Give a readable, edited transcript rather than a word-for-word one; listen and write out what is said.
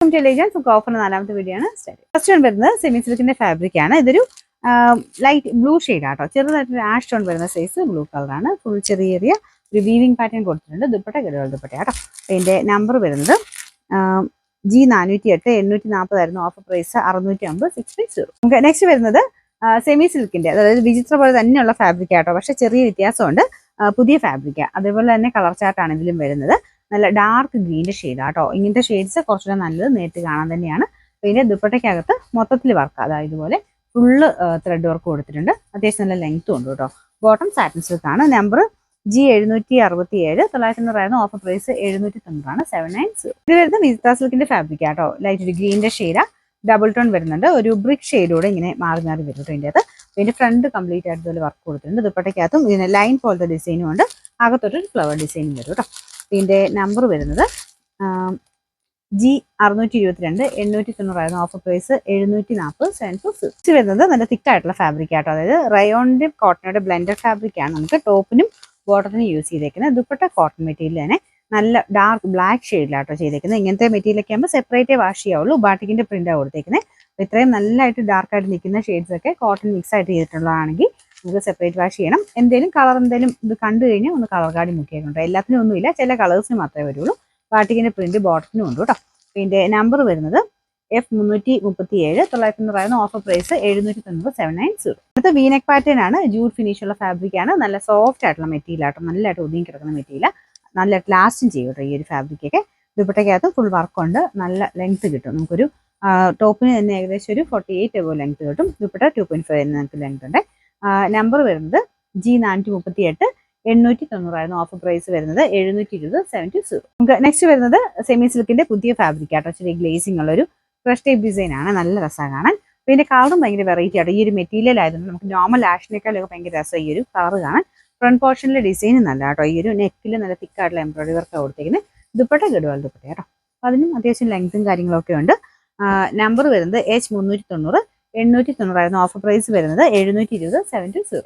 നമുക്ക് ഓഫർ നാലാമത്തെ വീഡിയോ ആണ്. ഫസ്റ്റ് വൺ വരുന്നത് സെമി സിൽക്കിന്റെ ഫാബ്രിക് ആണ്. ഇതൊരു ലൈറ്റ് ബ്ലൂ ഷെയ്ഡ് ആട്ടോ. ചെറുതായിട്ട് ആഷ് ടോൺ വരുന്ന സൈസ് ബ്ലൂ കളറാണ്. ഫുൾ ചെറിയ ഒരു വീവിംഗ് പാറ്റേൺ കൊടുത്തിട്ടുണ്ട്. ദുപ്പട്ട ഗഡുവൽ ദുപ്പട്ട ആട്ടോ. അതിന്റെ നമ്പർ വരുന്നത് G408 840 ഓഫർ പ്രൈസ് 650 650. നമുക്ക് നെക്സ്റ്റ് വരുന്നത് സെമി സിൽക്കിന്റെ, അതായത് വിചിത്ര പോലെ തന്നെയുള്ള ഫാബ്രിക് ആട്ടോ, പക്ഷെ ചെറിയ വ്യത്യാസമുണ്ട്. പുതിയ ഫാബ്രിക്, അതേപോലെ തന്നെ കളർ ചാർട്ടാണ് ഇതിലും വരുന്നത്. നല്ല ഡാർക്ക് ഗ്രീൻ്റെ ഷെയ്ഡ് ആട്ടോ. ഇങ്ങനത്തെ ഷെയ്ഡ്സ് കുറച്ചുകൂടെ നല്ലത് നേരിട്ട് കാണാൻ തന്നെയാണ്. പിന്നെ ദുപ്പട്ടയ്ക്കകത്ത് മൊത്തത്തിൽ വർക്ക്, അതായത് ഇതുപോലെ ഫുള്ള് ത്രെഡ് വർക്ക് കൊടുത്തിട്ടുണ്ട്. അത്യാവശ്യം നല്ല ലെങ്ത്തും ഉണ്ട് കേട്ടോ. ബോട്ടം സാറ്റിൻ സിൽക്ക് ആണ്. Number G767 900 offer price 790 790. ഇത് വരുന്നത് വിജിത്ര സിൽക്കിന്റെ ഫാബ്രിക് ആട്ടോ. ലൈറ്റ് ഒരു ഗ്രീൻ്റെ ഷെയ്ഡാ, ഡബിൾ ടോൺ വരുന്നുണ്ട്. ഒരു ബ്രിക്ക് ഷെയ്ഡോടെ ഇങ്ങനെ മാറി മാറി വരും കേട്ടോ. ഇതിൻ്റെ അകത്ത് പിന്നെ ഫ്രണ്ട് കംപ്ലീറ്റ് ആയിട്ട് ഇതുപോലെ വർക്ക് കൊടുത്തിട്ടുണ്ട്. ദുപ്പട്ടയ്ക്കകത്തും ഇതിന് ലൈൻ പോലത്തെ ഡിസൈനും ഉണ്ട്. അകത്തൊരു ഫ്ലവർ ഡിസൈനും വരും കേട്ടോ. ഇതിന്റെ നമ്പർ വരുന്നത് G622 890 ഓഫർ പ്രൈസ് 740 750. വരുന്നത് നല്ല തിക്കായിട്ടുള്ള ഫാബ്രിക് ആട്ടോ. അതായത് റയോണിന്റെ കോട്ടണയുടെ ബ്ലെൻഡഡ് ഫാബ്രിക് ആണ്. നമുക്ക് ടോപ്പിനും ബോട്ടത്തിനും യൂസ് ചെയ്തേക്കുന്നത്. ദുപ്പട്ട കോട്ടൺ മെറ്റീരിയൽ തന്നെ നല്ല ഡാർക്ക് ബ്ലാക്ക് ഷെയ്ഡിലാട്ടോ ചെയ്തേക്കുന്നത്. ഇങ്ങനത്തെ മെറ്റീരിയലൊക്കെ ആകുമ്പോൾ സെപ്പറേറ്റേ വാഷ് ചെയ്യാവുള്ളൂ. ബാട്ടിക്കിന്റെ പ്രിന്റാണ് കൊടുത്തേക്കുന്നത്. അപ്പോൾ ഇത്രയും നല്ലതായിട്ട് ഡാർക്കായിട്ട് നിൽക്കുന്ന ഷെയ്ഡ്സ് ഒക്കെ കോട്ടൺ മിക്സ് ആയിട്ട് ചെയ്തിട്ടുള്ളതാണെങ്കിൽ നമുക്ക് സെപ്പറേറ്റ് വാഷ് ചെയ്യണം. എന്തെങ്കിലും കളർ എന്തെങ്കിലും ഇത് കണ്ടു കഴിഞ്ഞാൽ ഒന്ന് കളർ കാർഡ് മുക്കിയിട്ടുണ്ട്. എല്ലാത്തിനും ഒന്നുമില്ല, ചില കളേഴ്സിന് മാത്രമേ വരുള്ളൂ. ബാട്ടിക്കിന്റെ പ്രിന്റ് ബോട്ടത്തിനും ഉണ്ട് കേട്ടോ. ഇതിന്റെ നമ്പർ വരുന്നത് F337 900 ഓഫർ പ്രൈസ് 790 790. അടുത്ത വീനെക്ക് പാറ്റേൺ ആണ്. ജൂട്ട് ഫിനിഷ് ഉള്ള ഫാബ്രിക് ആണ്. നല്ല സോഫ്റ്റ് ആയിട്ടുള്ള മെറ്റീരിയൽ ആട്ടോ. നല്ലതായിട്ട് ഒതുങ്ങി കിടക്കുന്ന മെറ്റീരിയൽ, നല്ലതായിട്ട് ലാസ്റ്റും ചെയ്യും കേട്ടോ ഈ ഒരു ഫാബ്രിക്കൊക്കെ. ദുപ്പട്ടയ്ക്കകത്ത് ഫുൾ വർക്കുണ്ട്. നല്ല ലെങ്ത് കിട്ടും. നമുക്കൊരു ടോപ്പിന് തന്നെ ഏകദേശം ഒരു 48 ലെങ്ത് കിട്ടും. ദുപ്പട്ട 2.5 നമുക്ക് ലെങ്ത് ഉണ്ട്. നമ്പർ വരുന്നത് G438 890 ഓഫർ പ്രൈസ് വരുന്നത് 720 720. നമുക്ക് നെക്സ്റ്റ് വരുന്നത് സെമി സിൽക്കിന്റെ പുതിയ ഫാബ്രിക് ആട്ടോ. ചെറിയ ഗ്ലേസിംഗ് ഉള്ള ഒരു ക്രഷ് ടൈപ്പ് ഡിസൈൻ ആണ്. നല്ല രസമാണ് കാണാൻ. പിന്നെ കളറും ഭയങ്കര വെറൈറ്റി ആട്ടോ. ഈ ഒരു മെറ്റീരിയൽ ആയതുകൊണ്ട് നമുക്ക് നോർമൽ ആഷിനേക്കാളൊക്കെ ഭയങ്കര രസം ഈ ഒരു കളർ കാണാൻ. ഫ്രണ്ട് പോർഷനിലെ ഡിസൈൻ നല്ല കേട്ടോ. ഈ ഒരു നെക്കിൽ നല്ല തിക്കായിട്ടുള്ള എംബ്രോയിഡറി വർക്ക് കൊടുത്തേക്കുന്നത്. ദുപ്പട്ട ഗഡുവൽ ദുപ്പട്ട കേട്ടോ. അപ്പോൾ അതിനും അത്യാവശ്യം ലെങ്ത്തും കാര്യങ്ങളൊക്കെ ഉണ്ട്. നമ്പർ വരുന്നത് H390 890 ഓഫർ പ്രൈസ് വരുന്നത് 720 720.